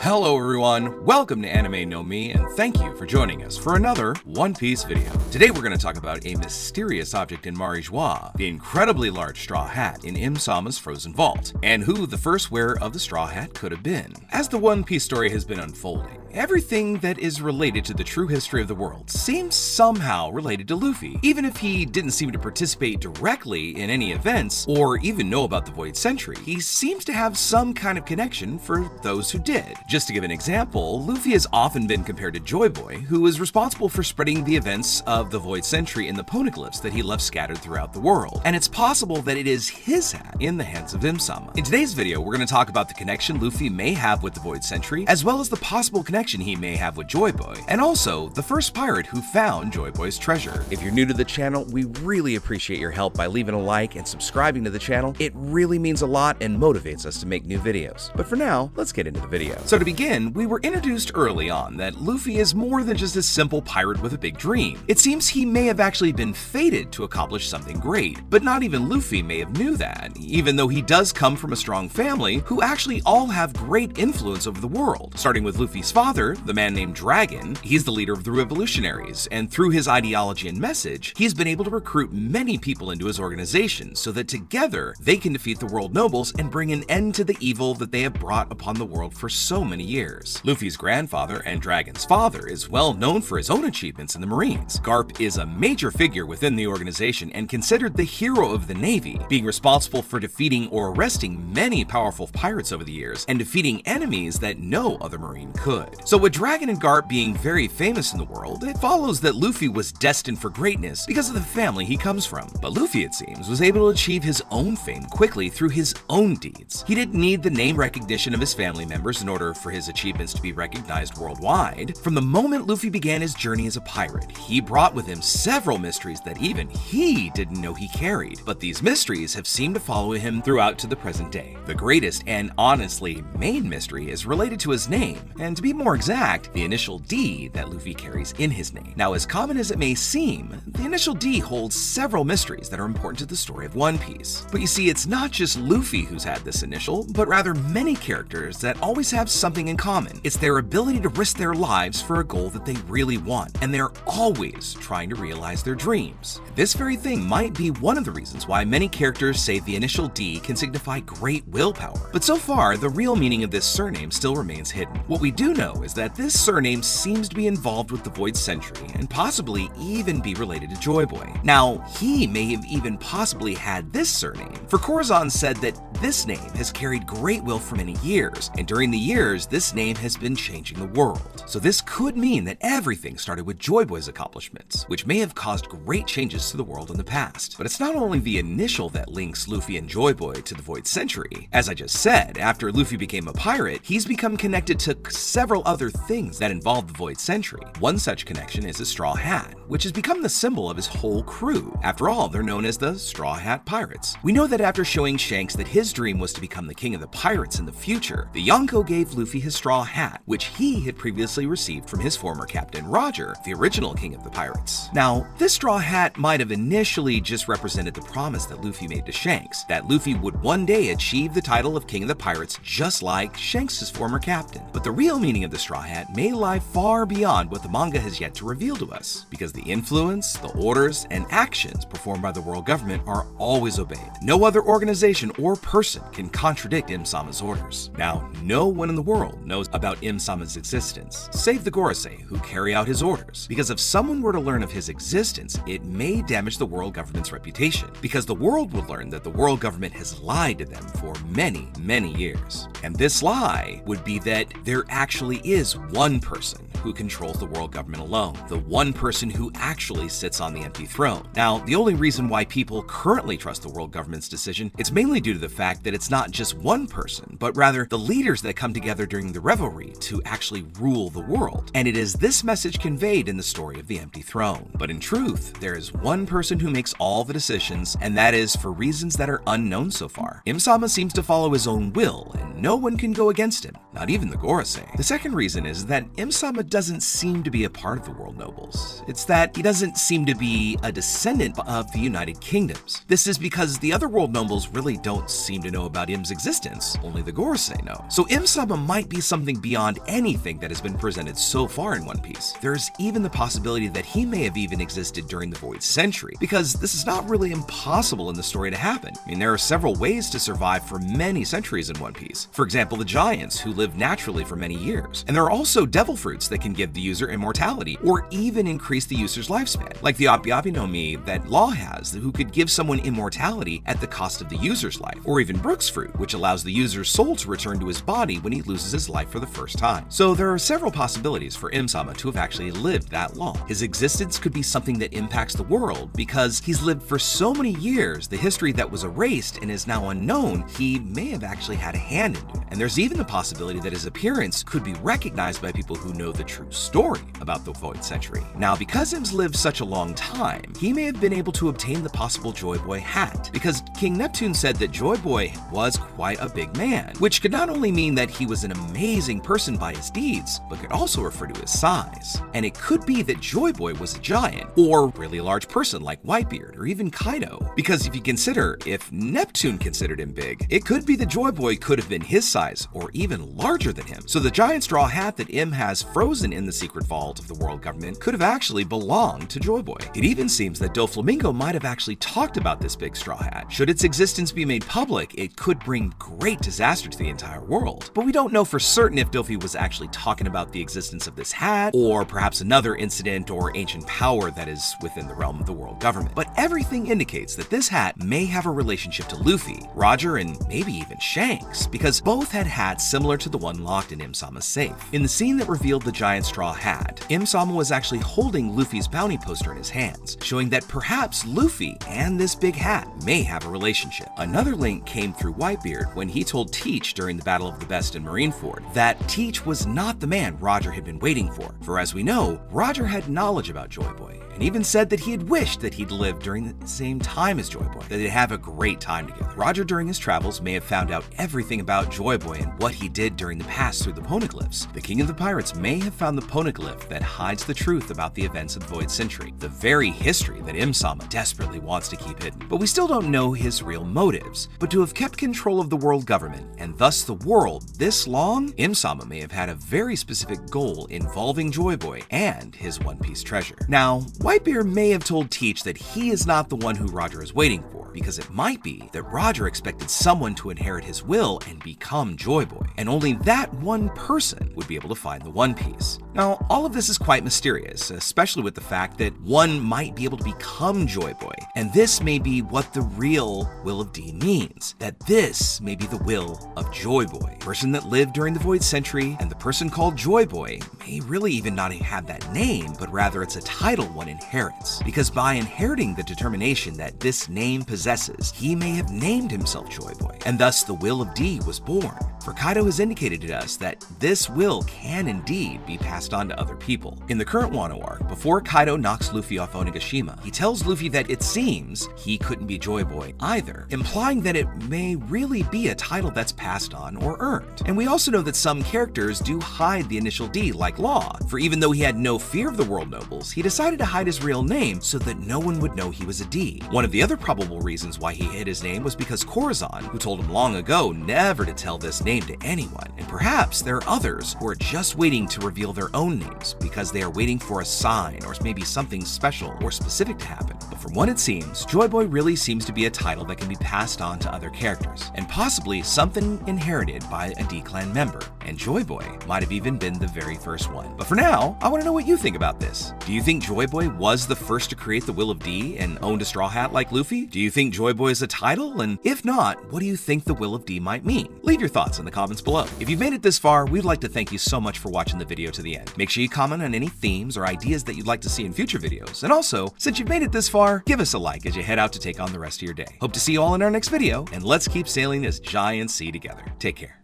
Hello everyone, welcome to Anime No Mi, and thank you for joining us for another One Piece video. Today we're going to talk about a mysterious object in Marijois, the incredibly large straw hat in Im-sama's frozen vault, and who the first wearer of the straw hat could have been. As the One Piece story has been unfolding, everything that is related to the true history of the world seems somehow related to Luffy, even if he didn't seem to participate directly in any events or even know about the Void Century. He seems to have some kind of connection for those who did. Just to give an example, Luffy has often been compared to Joy Boy, who was responsible for spreading the events of the Void Century in the poneglyphs that he left scattered throughout the world, and it's possible that it is his hat in the hands of Im-sama. In today's video, we're going to talk about the connection Luffy may have with the Void Century, as well as the possible connection he may have with Joy Boy, and also the first pirate who found Joy Boy's treasure. If you're new to the channel, we really appreciate your help by leaving a like and subscribing to the channel. It really means a lot and motivates us to make new videos. But for now, let's get into the video. So to begin, we were introduced early on that Luffy is more than just a simple pirate with a big dream. It seems he may have actually been fated to accomplish something great, but not even Luffy may have knew that, even though he does come from a strong family who actually all have great influence over the world. Starting with Luffy's father, the man named Dragon, he's the leader of the revolutionaries, and through his ideology and message, he's been able to recruit many people into his organization so that together they can defeat the world nobles and bring an end to the evil that they have brought upon the world for so many years. Luffy's grandfather and Dragon's father is well known for his own achievements in the Marines. Garp is a major figure within the organization and considered the hero of the Navy, being responsible for defeating or arresting many powerful pirates over the years and defeating enemies that no other Marine could. So with Dragon and Garp being very famous in the world, it follows that Luffy was destined for greatness because of the family he comes from. But Luffy, it seems, was able to achieve his own fame quickly through his own deeds. He didn't need the name recognition of his family members in order for his achievements to be recognized worldwide. From the moment Luffy began his journey as a pirate, he brought with him several mysteries that even he didn't know he carried, but these mysteries have seemed to follow him throughout to the present day. The greatest and honestly main mystery is related to his name, and to be more exact, the initial D that Luffy carries in his name. Now, as common as it may seem, the initial D holds several mysteries that are important to the story of One Piece. But you see, it's not just Luffy who's had this initial, but rather many characters that always have something in common. It's their ability to risk their lives for a goal that they really want, and they're always trying to realize their dreams. This very thing might be one of the reasons why many characters say the initial D can signify great willpower. But so far, the real meaning of this surname still remains hidden. What we do know is that this surname seems to be involved with the Void Century and possibly even be related to Joy Boy. Now, he may have even possibly had this surname, for Corazon said that this name has carried great will for many years, and during the years, this name has been changing the world. So this could mean that everything started with Joy Boy's accomplishments, which may have caused great changes to the world in the past. But it's not only the initial that links Luffy and Joy Boy to the Void Century. As I just said, after Luffy became a pirate, he's become connected to several other things that involve the Void Century. One such connection is a straw hat, which has become the symbol of his whole crew. After all, they're known as the Straw Hat Pirates. We know that after showing Shanks that his dream was to become the king of the pirates in the future, the Yonko gave Luffy his straw hat, which he had previously received from his former captain Roger, the original king of the pirates. Now, this straw hat might have initially just represented the promise that Luffy made to Shanks, that Luffy would one day achieve the title of king of the pirates just like Shanks' former captain. But the real meaning of the straw hat may lie far beyond what the manga has yet to reveal to us, because the influence, the orders, and actions performed by the world government are always obeyed. No other organization or person can contradict Im-sama's orders. Now, no one in the world knows about Im-sama's existence, save the Gorosei, who carry out his orders, because if someone were to learn of his existence, it may damage the world government's reputation, because the world would learn that the world government has lied to them for many, many years. And this lie would be that there actually is one person who controls the world government alone, the one person who actually sits on the empty throne. Now, the only reason why people currently trust the world government's decision, it's mainly due to the fact that it's not just one person, but rather the leaders that come together during the revelry to actually rule the world. And it is this message conveyed in the story of the empty throne. But in truth, there is one person who makes all the decisions, and that is for reasons that are unknown so far. Im-sama seems to follow his own will, and no one can go against him, not even the Gorosei. The second reason is that Im-sama doesn't seem to be a part of the world nobles. It's that he doesn't seem to be a descendant of the United Kingdoms. This is because the other world nobles really don't seem to know about Im's existence, only the Gorosei know. So Im-sama might might be something beyond anything that has been presented so far in One Piece. There's even the possibility that he may have even existed during the Void Century, because this is not really impossible in the story to happen. I mean, there are several ways to survive for many centuries in One Piece. For example, the giants, who live naturally for many years. And there are also devil fruits that can give the user immortality, or even increase the user's lifespan, like the Api no Mi that Law has, who could give someone immortality at the cost of the user's life, or even Brook's fruit, which allows the user's soul to return to his body when he loses his life for the first time. So there are several possibilities for M-sama to have actually lived that long. His existence could be something that impacts the world, because he's lived for so many years, the history that was erased and is now unknown, he may have actually had a hand in it. And there's even the possibility that his appearance could be recognized by people who know the true story about the Void Century. Now, because Im's lived such a long time, he may have been able to obtain the possible Joy Boy hat, because King Neptune said that Joy Boy was quite a big man, which could not only mean that he was an amazing person by his deeds, but could also refer to his size. And it could be that Joy Boy was a giant, or really a large person like Whitebeard, or even Kaido. Because if you consider, if Neptune considered him big, it could be that Joy Boy could have been his size, or even larger than him. So the giant straw hat that M has frozen in the secret vault of the world government could have actually belonged to Joy Boy. It even seems that Doflamingo might have actually talked about this big straw hat. Should its existence be made public, it could bring great disaster to the entire world. But we don't know for certain if Dofi was actually talking about the existence of this hat, or perhaps another incident or ancient power that is within the realm of the world government. But everything indicates that this hat may have a relationship to Luffy, Roger, and maybe even Shanks, because both had hats similar to the one locked in M-sama's safe. In the scene that revealed the giant straw hat, M-sama was actually holding Luffy's bounty poster in his hands, showing that perhaps Luffy and this big hat may have a relationship. Another link came through Whitebeard when he told Teach during the Battle of the Best in Marineford that Teach was not the man Roger had been waiting for as we know, Roger had knowledge about Joy Boy, and even said that he had wished that he'd lived during the same time as Joy Boy, that they'd have a great time together. Roger during his travels may have found out everything about Joy Boy and what he did during the pass through the poneglyphs. The King of the Pirates may have found the poneglyph that hides the truth about the events of the Void Century, the very history that M-sama desperately wants to keep hidden. But we still don't know his real motives. But to have kept control of the world government, and thus the world, this long, M-sama may have had a very specific goal involving Joy Boy and his One Piece treasure. Now, Whitebeard may have told Teach that he is not the one who Roger is waiting for, because it might be that Roger expected someone to inherit his will and become Joy Boy, and only that one person would be able to find the One Piece. Now, all of this is quite mysterious, especially with the fact that one might be able to become Joy Boy, and this may be what the real Will of D means, that this may be the will of Joy Boy, the person that lived during the Void Century, and the person called Joy Boy may really even not have that name, but rather it's a title one inherits, because by inheriting the determination that this name possesses, he may have named himself Joy Boy, and thus the Will of D was born. For Kaido has indicated to us that this will can indeed be passed on to other people. In the current Wano arc, before Kaido knocks Luffy off Onigashima, he tells Luffy that it seems he couldn't be Joy Boy either, implying that it may really be a title that's passed on or earned. And we also know that some characters do hide the initial D, like Law, for even though he had no fear of the world nobles, he decided to hide his real name so that no one would know he was a D. One of the other probable reasons why he hid his name was because Corazon, who told him long ago never to tell this name to anyone, and perhaps there are others who are just waiting to reveal their own names because they are waiting for a sign or maybe something special or specific to happen. But from what it seems, Joy Boy really seems to be a title that can be passed on to other characters, and possibly something inherited by a D-Clan member, and Joy Boy might have even been the very first one. But for now, I want to know what you think about this. Do you think Joy Boy was the first to create the Will of D and owned a straw hat like Luffy? Do you think Joy Boy is a title? And if not, what do you think the Will of D might mean? Leave your thoughts in the comments below. If you've made it this far, we'd like to thank you so much for watching the video to the end. Make sure you comment on any themes or ideas that you'd like to see in future videos. And also, since you've made it this far, give us a like as you head out to take on the rest of your day. Hope to see you all in our next video, and let's keep sailing this giant sea together. Take care.